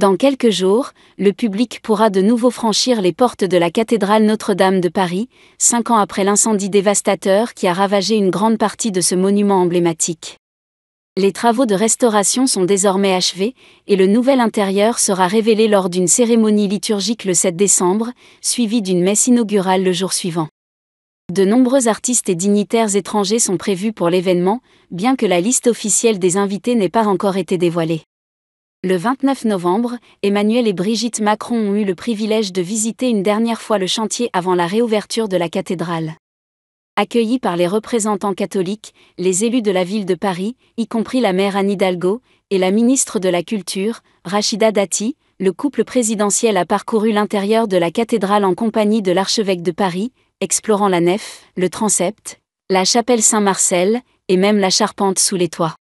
Dans quelques jours, le public pourra de nouveau franchir les portes de la cathédrale Notre-Dame de Paris, 5 ans après l'incendie dévastateur qui a ravagé une grande partie de ce monument emblématique. Les travaux de restauration sont désormais achevés, et le nouvel intérieur sera révélé lors d'une cérémonie liturgique le 7 décembre, suivie d'une messe inaugurale le jour suivant. De nombreux artistes et dignitaires étrangers sont prévus pour l'événement, bien que la liste officielle des invités n'ait pas encore été dévoilée. Le 29 novembre, Emmanuel et Brigitte Macron ont eu le privilège de visiter une dernière fois le chantier avant la réouverture de la cathédrale. Accueillis par les représentants catholiques, les élus de la ville de Paris, y compris la maire Anne Hidalgo, et la ministre de la Culture, Rachida Dati, le couple présidentiel a parcouru l'intérieur de la cathédrale en compagnie de l'archevêque de Paris, explorant la nef, le transept, la chapelle Saint-Marcel, et même la charpente sous les toits.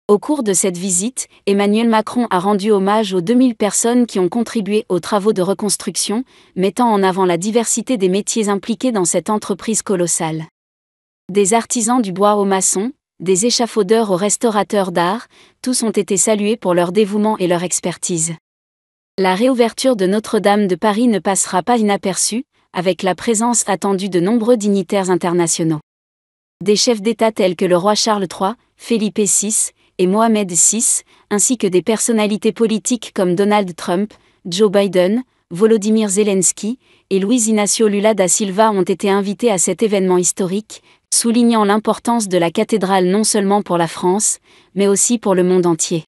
Au cours de cette visite, Emmanuel Macron a rendu hommage aux 2000 personnes qui ont contribué aux travaux de reconstruction, mettant en avant la diversité des métiers impliqués dans cette entreprise colossale. Des artisans du bois aux maçons, des échafaudeurs aux restaurateurs d'art, tous ont été salués pour leur dévouement et leur expertise. La réouverture de Notre-Dame de Paris ne passera pas inaperçue, avec la présence attendue de nombreux dignitaires internationaux. Des chefs d'État tels que le roi Charles III, Felipe VI, et Mohamed VI, ainsi que des personnalités politiques comme Donald Trump, Joe Biden, Volodymyr Zelensky et Luiz Inácio Lula da Silva ont été invités à cet événement historique, soulignant l'importance de la cathédrale non seulement pour la France, mais aussi pour le monde entier.